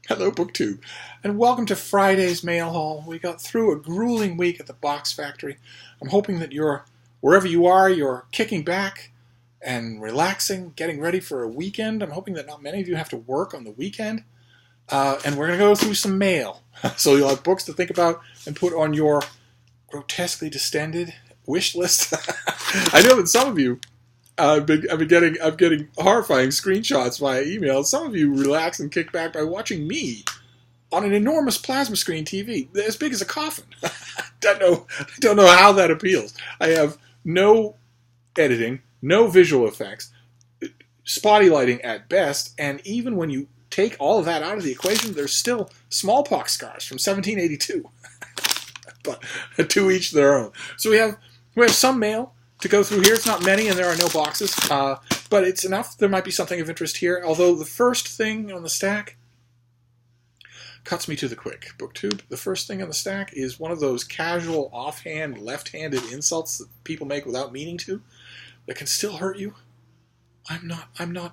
Hello, BookTube, and welcome to Friday's Mail Haul. We got through a grueling week at the Box Factory. I'm hoping that wherever you are, you're kicking back and relaxing, getting ready for a weekend. I'm hoping that not many of you have to work on the weekend. And we're going to go through some mail. So you'll have books to think about and put on your grotesquely distended wish list. I know that some of you I'm getting horrifying screenshots via email. Some of you relax and kick back by watching me on an enormous plasma screen TV, as big as a coffin. I don't know how that appeals. I have no editing, no visual effects, spotty lighting at best, and even when you take all of that out of the equation, there's still smallpox scars from 1782. But to each their own. So we have some mail to go through here. It's not many, and there are no boxes, but it's enough. There might be something of interest here, although the first thing on the stack cuts me to the quick. BookTube, the first thing on the stack is one of those casual, offhand, left-handed insults that people make without meaning to, that can still hurt you. I'm a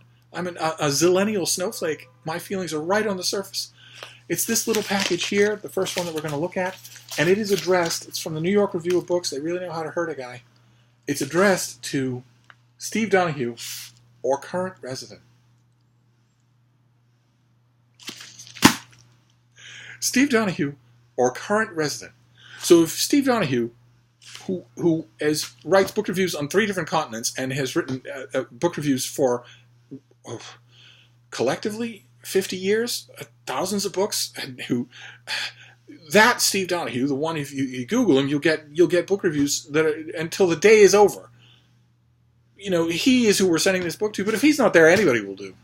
zillennial snowflake. My feelings are right on the surface. It's this little package here, the first one that we're going to look at, and it is addressed, it's from the New York Review of Books. They really know how to hurt a guy. It's addressed to Steve Donahue, or current resident. Steve Donahue, or current resident. So if Steve Donahue, who writes book reviews on 3 different continents and has written book reviews for collectively 50 years, thousands of books, and that Steve Donahue, the one, if you Google him, you'll get book reviews that are, until the day is over. You know, he is who we're sending this book to, but if he's not there, anybody will do.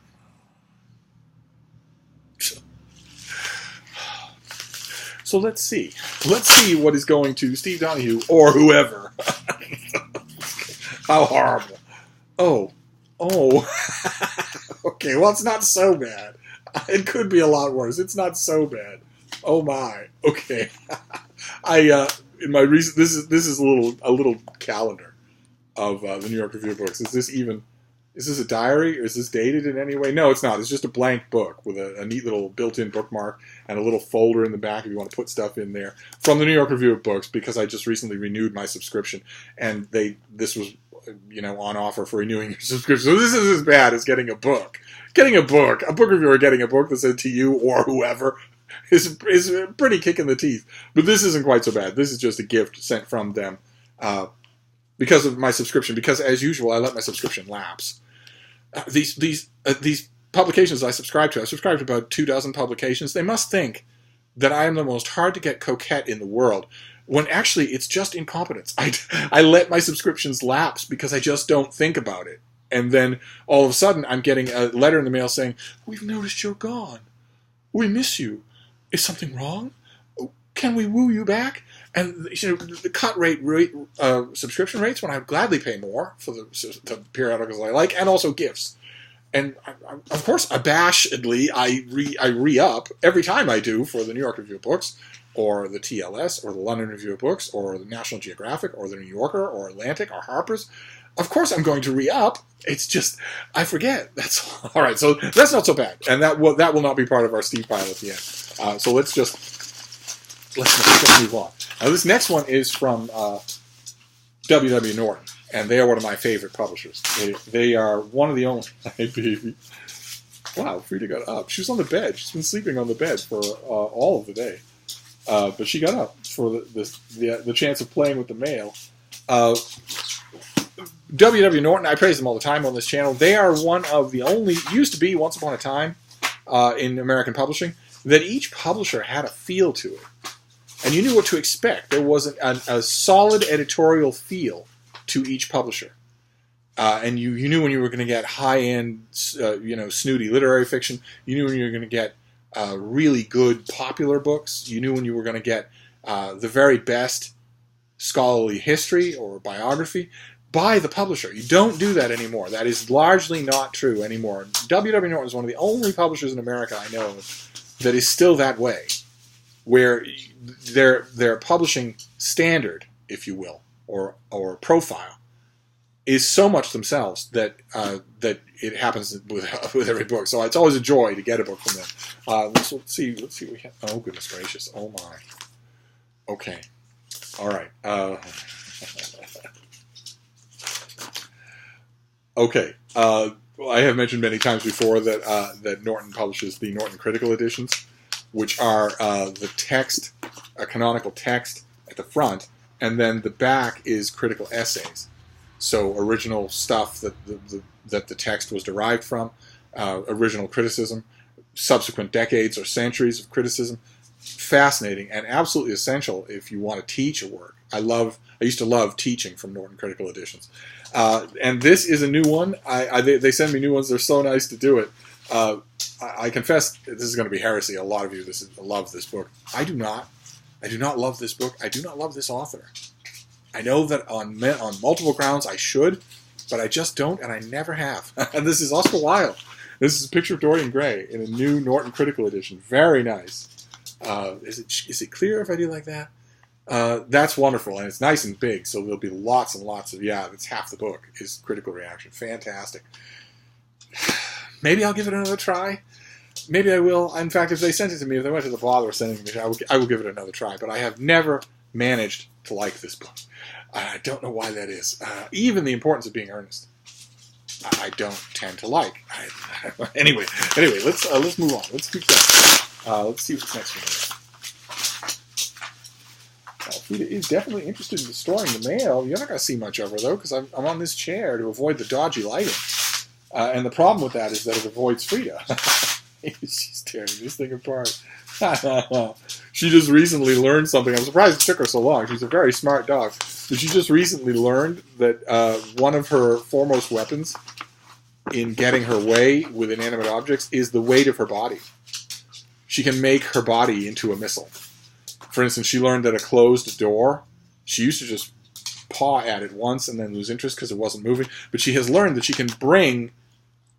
So let's see. Let's see what is going to Steve Donahue or whoever. How horrible. Oh. Okay, well, it's not so bad. It could be a lot worse. It's not so bad. Oh my. Okay. In my recent this is a little calendar of the New York Review of Books. Is this a diary, or is this dated in any way? No, it's not. It's just a blank book with a neat little built-in bookmark and a little folder in the back if you want to put stuff in there, from the New York Review of Books, because I just recently renewed my subscription, and this was on offer for renewing your subscription. So this is as bad as getting a book. A book reviewer getting a book that said to you or whoever is a pretty kick in the teeth. But this isn't quite so bad. This is just a gift sent from them because of my subscription. Because as usual, I let my subscription lapse. These publications I subscribe to about 24 publications. They must think that I am the most hard to get coquette in the world, when actually it's just incompetence. I let my subscriptions lapse because I just don't think about it. And then all of a sudden I'm getting a letter in the mail saying, "We've noticed you're gone. We miss you. Is something wrong? Can we woo you back?" And the cut rate subscription rates, when I would gladly pay more for the periodicals I like, and also gifts. And of course, abashedly, I re-up every time I do for the New York Review of Books, or the TLS, or the London Review of Books, or the National Geographic, or the New Yorker, or Atlantic, or Harper's. Of course I'm going to re-up. It's just, I forget. That's all right. So that's not so bad. And that will not be part of our Steve pile at the end. So let's move on. Now this next one is from W. Norton, and they are one of my favorite publishers. They are one of the only... Hey, baby. Wow, Frida got up. She was on the bed. She's been sleeping on the bed for all of the day. But she got up for the chance of playing with the mail. W. Norton, I praise them all the time on this channel. They are one of the only, used to be once upon a time in American publishing, that each publisher had a feel to it. And you knew what to expect. There was a solid editorial feel to each publisher. And you knew when you were going to get high-end, snooty literary fiction. You knew when you were going to get really good popular books. You knew when you were going to get the very best scholarly history or biography by the publisher. You don't do that anymore. That is largely not true anymore. W. Norton is one of the only publishers in America I know that is still that way, where their publishing standard, if you will, or profile, is so much themselves that that it happens with every book. So it's always a joy to get a book from them. Let's see what we have. Oh, goodness gracious. Oh, my. Okay. All right. Okay. I have mentioned many times before that that Norton publishes the Norton Critical Editions, which are the text, a canonical text at the front, and then the back is critical essays. So original stuff that the text was derived from, original criticism, subsequent decades or centuries of criticism. Fascinating and absolutely essential if you want to teach a work. I used to love teaching from Norton Critical Editions. And this is a new one. They send me new ones. They're so nice to do it. I confess this is going to be heresy. A lot of you love this book. I do not. I do not love this book. I do not love this author. I know that on multiple grounds I should, but I just don't, and I never have. And this is Oscar Wilde. This is a picture of Dorian Gray in a new Norton Critical Edition. Very nice. Is it clear if I do like that? That's wonderful, and it's nice and big, so there'll be lots and lots of, that's half the book is critical reaction. Fantastic. Maybe I'll give it another try. Maybe I will. In fact, if they sent it to me, if they went to the bother of sending it to me, I will give it another try, but I have never managed to like this book. I don't know why that is. Even the importance of being earnest, I don't tend to like. Anyway, let's move on. Let's keep going. Let's see what's next one. Frida is definitely interested in storing the mail. You're not going to see much of her, though, because I'm on this chair to avoid the dodgy lighting. And the problem with that is that it avoids Frida. She's tearing this thing apart. She just recently learned something. I'm surprised it took her so long. She's a very smart dog. But she just recently learned that one of her foremost weapons in getting her way with inanimate objects is the weight of her body. She can make her body into a missile. For instance, she learned that a closed door, she used to just paw at it once and then lose interest because it wasn't moving. But she has learned that she can bring,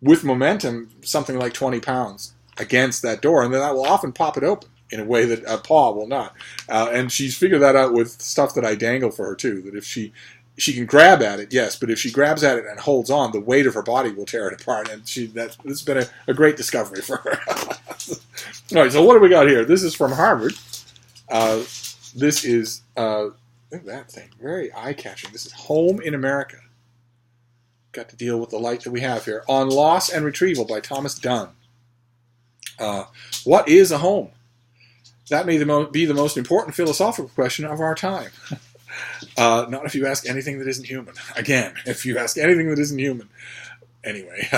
with momentum, something like 20 pounds against that door, and then that will often pop it open in a way that a paw will not. And she's figured that out with stuff that I dangle for her, too, that if she can grab at it, yes, but if she grabs at it and holds on, the weight of her body will tear it apart, and that's been a great discovery for her. All right, so what do we got here? This is from Harvard. This is, look at that thing, very eye-catching. This is Home in America. Got to deal with the light that we have here. On Loss and Retrieval by Thomas Dunn. What is a home? That may be the most important philosophical question of our time. Not if you ask anything that isn't human. Again, if you ask anything that isn't human. Anyway,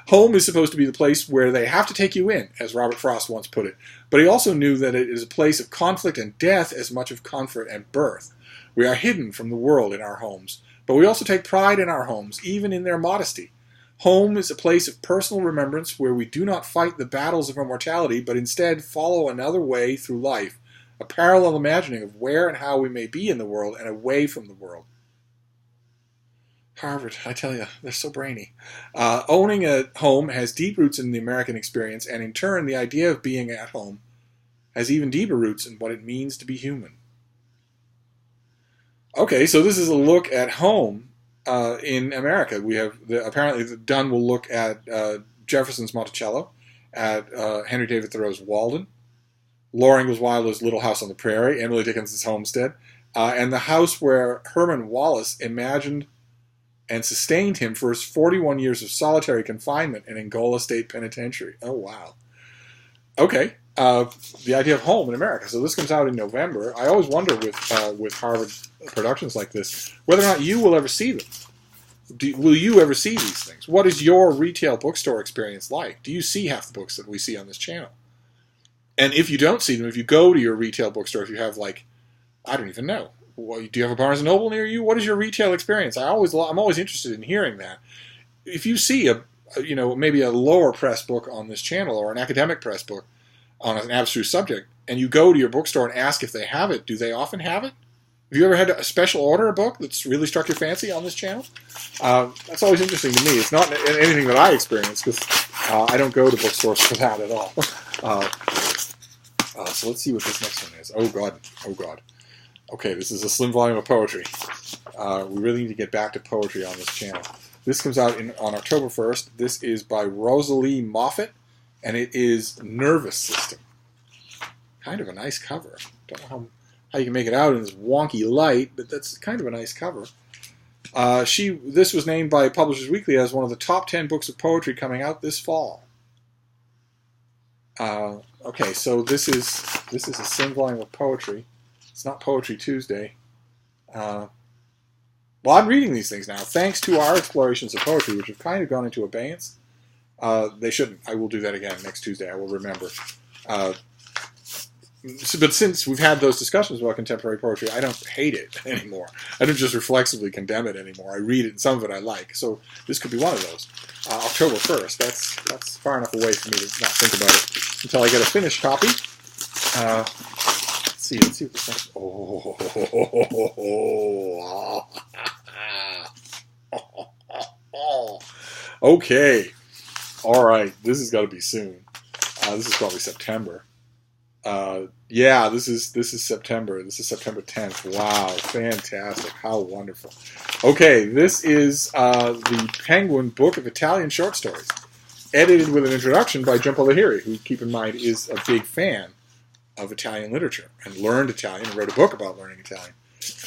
home is supposed to be the place where they have to take you in, as Robert Frost once put it. But he also knew that it is a place of conflict and death as much of comfort and birth. We are hidden from the world in our homes, but we also take pride in our homes, even in their modesty. Home is a place of personal remembrance where we do not fight the battles of immortality, but instead follow another way through life, a parallel imagining of where and how we may be in the world and away from the world. Harvard, I tell you, they're so brainy. Owning a home has deep roots in the American experience, and in turn, the idea of being at home has even deeper roots in what it means to be human. Okay, so this is a look at home in America. We have, apparently, Dunn will look at Jefferson's Monticello, at Henry David Thoreau's Walden, Laura Ingalls Wilder's Little House on the Prairie, Emily Dickinson's Homestead, and the house where Herman Wallace imagined and sustained him for his 41 years of solitary confinement in Angola State Penitentiary. Oh, wow. Okay, the idea of home in America. So this comes out in November. I always wonder with Harvard productions like this, whether or not you will ever see them. Will you ever see these things? What is your retail bookstore experience like? Do you see half the books that we see on this channel? And if you don't see them, if you go to your retail bookstore, if you have, like, I don't even know, do you have a Barnes & Noble near you? What is your retail experience? I'm always interested in hearing that. If you see maybe a lower press book on this channel or an academic press book on an abstruse subject, and you go to your bookstore and ask if they have it, do they often have it? Have you ever had a special order a book that's really struck your fancy on this channel? That's always interesting to me. It's not anything that I experience because I don't go to bookstores for that at all. So let's see what this next one is. Oh, God. Okay, this is a slim volume of poetry. We really need to get back to poetry on this channel. This comes out on October 1st. This is by Rosalie Moffat, and it is Nervous System. Kind of a nice cover. Don't know how you can make it out in this wonky light, but that's kind of a nice cover. This was named by Publishers Weekly as one of the top 10 books of poetry coming out this fall. Okay, so this is a thin volume of poetry. It's not Poetry Tuesday. Well, I'm reading these things now, thanks to our explorations of poetry, which have kind of gone into abeyance. They shouldn't. I will do that again next Tuesday. I will remember. But since we've had those discussions about contemporary poetry, I don't hate it anymore. I don't just reflexively condemn it anymore. I read it, and some of it I like. So this could be one of those. October 1st. That's far enough away for me to not think about it until I get a finished copy. Let's see what this one. Okay. All right. This has got to be soon. This is probably September. Yeah, this is September. This is September 10th. Wow, fantastic. How wonderful. Okay, this is the Penguin Book of Italian Short Stories, edited with an introduction by Jhumpa Lahiri, who, keep in mind, is a big fan of Italian literature and learned Italian and wrote a book about learning Italian.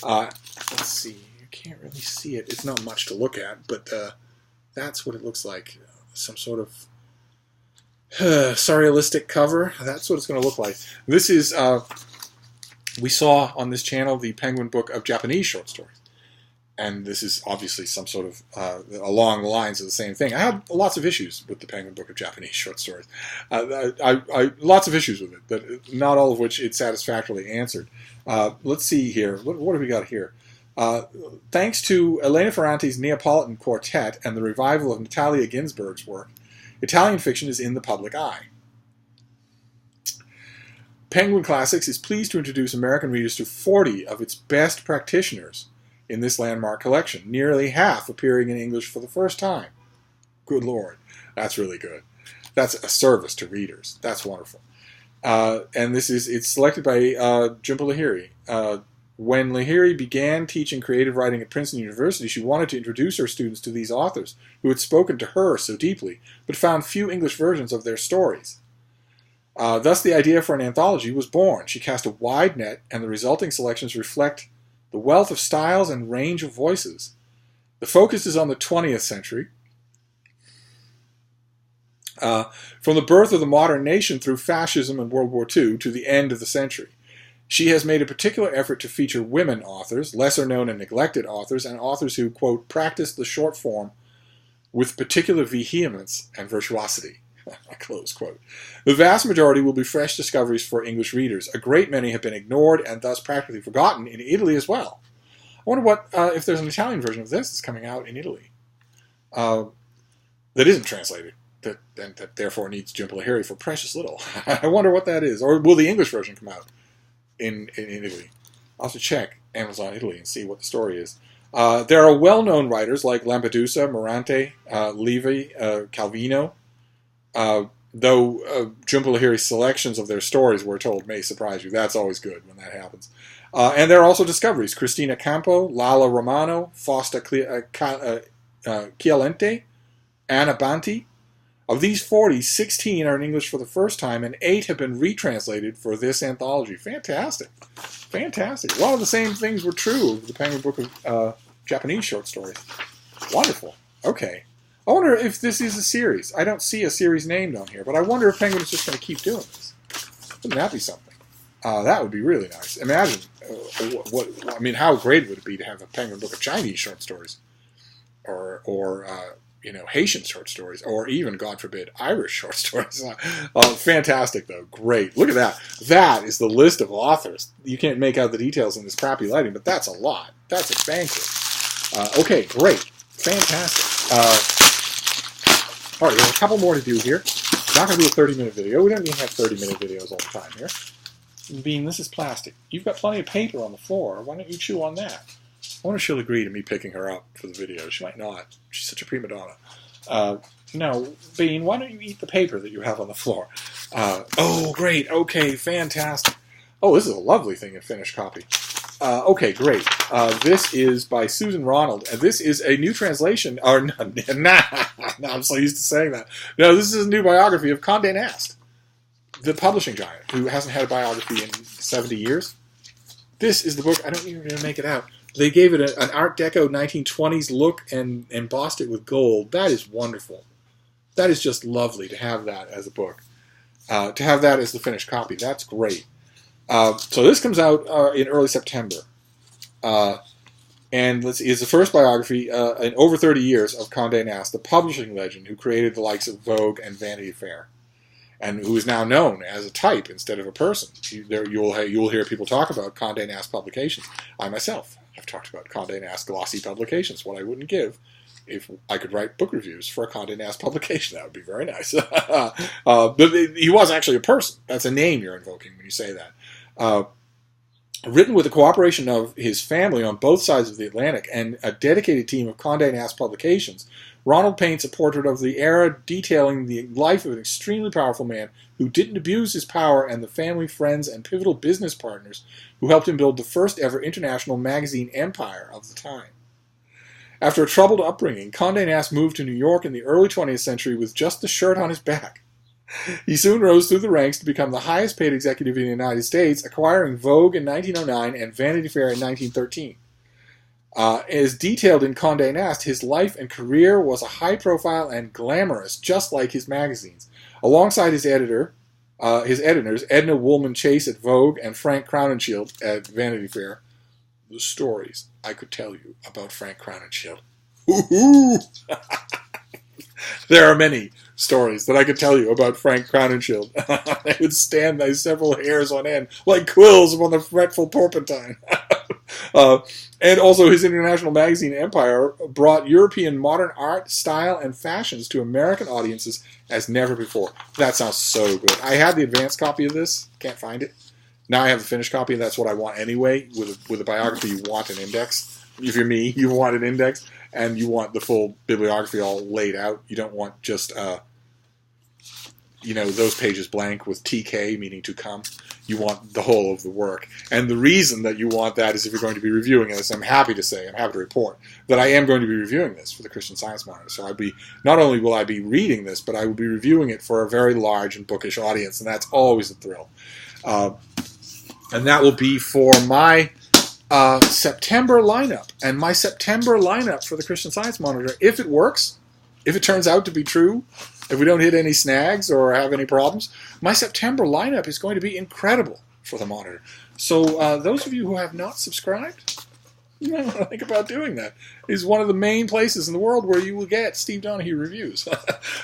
Let's see. You can't really see it. It's not much to look at, but that's what it looks like. Some sort of surrealistic cover. That's what it's going to look like. This is, we saw on this channel the Penguin Book of Japanese Short Stories. And this is obviously some sort of, along the lines of the same thing. I have lots of issues with the Penguin Book of Japanese Short Stories. Lots of issues with it, but not all of which it satisfactorily answered. Let's see here. What have we got here? Thanks to Elena Ferrante's Neapolitan Quartet and the revival of Natalia Ginzburg's work, Italian fiction is in the public eye. Penguin Classics is pleased to introduce American readers to 40 of its best practitioners in this landmark collection, nearly half appearing in English for the first time. Good Lord, that's really good. That's a service to readers. That's wonderful. And it's selected by Jhumpa Lahiri. When Lahiri began teaching creative writing at Princeton University, she wanted to introduce her students to these authors who had spoken to her so deeply, but found few English versions of their stories. Thus, the idea for an anthology was born. She cast a wide net, and the resulting selections reflect the wealth of styles and range of voices. The focus is on the 20th century, from the birth of the modern nation through fascism and World War II to the end of the century. She has made a particular effort to feature women authors, lesser known and neglected authors, and authors who, quote, practice the short form with particular vehemence and virtuosity, close quote. The vast majority will be fresh discoveries for English readers. A great many have been ignored and thus practically forgotten in Italy as well. I wonder if there's an Italian version of this that's coming out in Italy that isn't translated, that therefore needs Jhumpa Lahiri for precious little. I wonder what that is. Or will the English version come out in Italy? I'll have to check Amazon Italy and see what the story is. There are well-known writers like Lampedusa, Morante, Levi, Calvino, though Jhumpa Lahiri's selections of their stories, we're told, may surprise you. That's always good when that happens. And there are also discoveries. Cristina Campo, Lala Romano, Fausta Chialente, Anna Banti. Of these 40, 16 are in English for the first time, and 8 have been retranslated for this anthology. Fantastic. Fantastic. A lot of the same things were true of the Penguin Book of Japanese Short Stories. Wonderful. Okay. I wonder if this is a series. I don't see a series named on here, but I wonder if Penguin is just going to keep doing this. Wouldn't that be something? That would be really nice. Imagine, how great would it be to have a Penguin Book of Chinese Short Stories? Or Haitian short stories, or even, God forbid, Irish short stories. Fantastic, though. Great. Look at that. That is the list of authors. You can't make out the details in this crappy lighting, but that's a lot. That's a banquet. Okay, great. Fantastic. All right, we have a couple more to do here. I'm not going to do a 30-minute video. We don't even have 30-minute videos all the time here. Bean, this is plastic. You've got plenty of paper on the floor. Why don't you chew on that? I wonder if she'll agree to me picking her up for the video. She might not. She's such a prima donna. No, Bean, why don't you eat the paper that you have on the floor? Oh, great. Okay, fantastic. Oh, this is a lovely thing in finished copy. Okay, great. This is by Susan Ronald, and this is a new translation. Or I'm so used to saying that. No, this is a new biography of Conde Nast, the publishing giant, who hasn't had a biography in 70 years. This is the book. I don't even make it out. They gave it an Art Deco 1920s look and embossed it with gold. That is wonderful. That is just lovely to have that as a book. To have that as the finished copy. That's great. So this comes out in early September. And let's see, it's the first biography in over 30 years of Conde Nast, the publishing legend who created the likes of Vogue and Vanity Fair, and who is now known as a type instead of a person. You'll hear people talk about Conde Nast publications. I myself have talked about Conde Nast glossy publications, what I wouldn't give if I could write book reviews for a Conde Nast publication. That would be very nice. But he was actually a person. That's a name you're invoking when you say that. Written with the cooperation of his family on both sides of the Atlantic and a dedicated team of Conde Nast publications, Ronald paints a portrait of the era detailing the life of an extremely powerful man who didn't abuse his power and the family, friends, and pivotal business partners who helped him build the first ever international magazine empire of the time. After a troubled upbringing, Conde Nast moved to New York in the early 20th century with just the shirt on his back. He soon rose through the ranks to become the highest paid executive in the United States, acquiring Vogue in 1909 and Vanity Fair in 1913. As detailed in Conde Nast, his life and career was a high-profile and glamorous, just like his magazines. Alongside his editors, Edna Woolman Chase at Vogue and Frank Crowninshield at Vanity Fair, the stories I could tell you about Frank Crowninshield. There are many stories that I could tell you about Frank Crowninshield. They would stand by several hairs on end, like quills upon the fretful porpentine. And also his international magazine empire brought European modern art, style, and fashions to American audiences as never before. That sounds so good. I had the advanced copy of this. Can't find it. Now I have the finished copy, and that's what I want anyway. With a biography, you want an index. If you're me, you want an index, and you want the full bibliography all laid out. You don't want just, those pages blank with TK, meaning to come. You want the whole of the work. And the reason that you want that is if you're going to be reviewing this, I'm happy to report that I am going to be reviewing this for the Christian Science Monitor. So not only will I be reading this, but I will be reviewing it for a very large and bookish audience, and that's always a thrill. And that will be for my September lineup. And my September lineup for the Christian Science Monitor, if it works, if it turns out to be true, if we don't hit any snags or have any problems, my September lineup is going to be incredible for the Monitor. So those of you who have not subscribed, you might want to think about doing that. It's one of the main places in the world where you will get Steve Donahue reviews.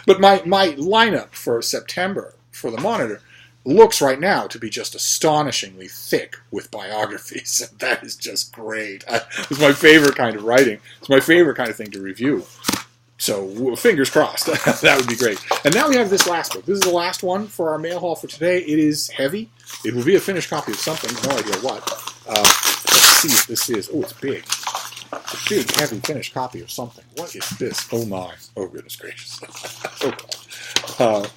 But my lineup for September for the Monitor looks right now to be just astonishingly thick with biographies. That is just great. It's my favorite kind of writing. It's my favorite kind of thing to review. So fingers crossed. That would be great. And now we have this last book. This is the last one for our mail haul for today. It is heavy. It will be a finished copy of something. No idea what. Let's see what this is. Oh, it's big. It's a big, heavy, finished copy of something. What is this? Oh, my. Oh, goodness gracious. Oh, God.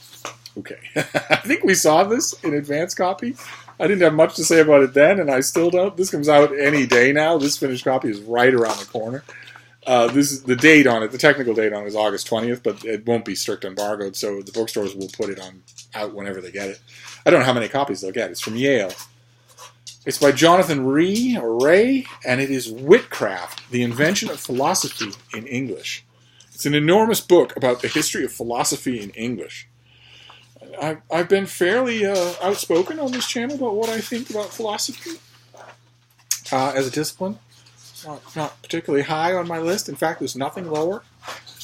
Okay. I think we saw this in advance copy. I didn't have much to say about it then, and I still don't. This comes out any day now. This finished copy is right around the corner. This is the date on it. The technical date on it is August 20th, but it won't be strict embargoed, so the bookstores will put it out whenever they get it. I don't know how many copies they'll get. It's from Yale. It's by Jonathan Ray, and it is Witcraft, The Invention of Philosophy in English. It's an enormous book about the history of philosophy in English. I've been fairly outspoken on this channel about what I think about philosophy as a discipline. Not particularly high on my list. In fact, there's nothing lower.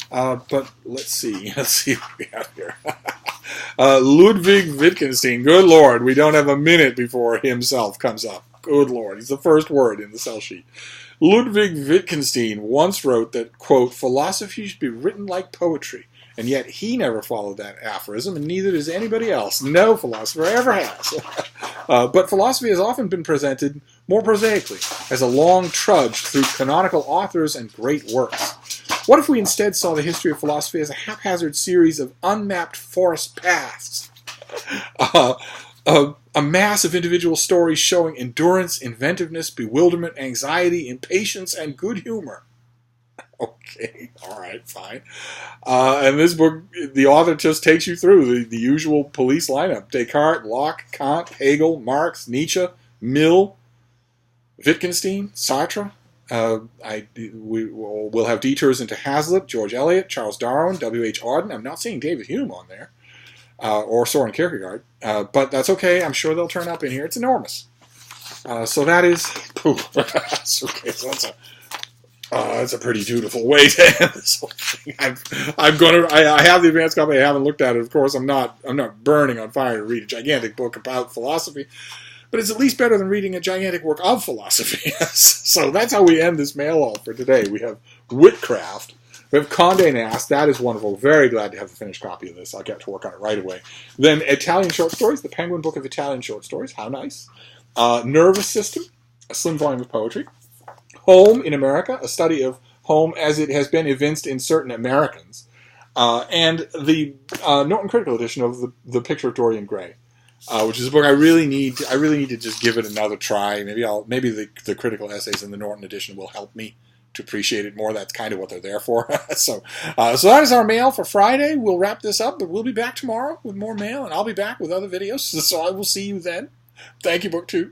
But let's see. Let's see what we have here. Ludwig Wittgenstein. Good Lord, we don't have a minute before himself comes up. Good Lord, he's the first word in the cell sheet. Ludwig Wittgenstein once wrote that, quote, philosophy should be written like poetry. And yet he never followed that aphorism, and neither does anybody else. No philosopher ever has. But philosophy has often been presented more prosaically, as a long trudge through canonical authors and great works. What if we instead saw the history of philosophy as a haphazard series of unmapped forest paths? A mass of individual stories showing endurance, inventiveness, bewilderment, anxiety, impatience, and good humor. Okay, all right, fine. And this book, the author just takes you through the usual police lineup. Descartes, Locke, Kant, Hegel, Marx, Nietzsche, Mill, Wittgenstein, Sartre. We'll have detours into Hazlitt, George Eliot, Charles Darwin, W.H. Auden. I'm not seeing David Hume on there. Or Soren Kierkegaard. But that's okay. I'm sure they'll turn up in here. It's enormous. So that is... okay, so that's a pretty dutiful way to end this whole thing. I have the advanced copy. I haven't looked at it. Of course, I'm not burning on fire to read a gigantic book about philosophy. But it's at least better than reading a gigantic work of philosophy. So that's how we end this mail all for today. We have Witcraft. We have Conde Nast. That is wonderful. Very glad to have the finished copy of this. I'll get to work on it right away. Then Italian short stories. The Penguin Book of Italian Short Stories. How nice. Nervous System. A slim volume of poetry. Home in America. A study of home as it has been evinced in certain Americans. And the Norton Critical Edition of the Picture of Dorian Gray. Which is a book I really need to just give it another try. Maybe the critical essays in the Norton edition will help me to appreciate it more. That's kind of what they're there for. So that is our mail for Friday. We'll wrap this up, but we'll be back tomorrow with more mail, and I'll be back with other videos. So I will see you then. Thank you, Book 2.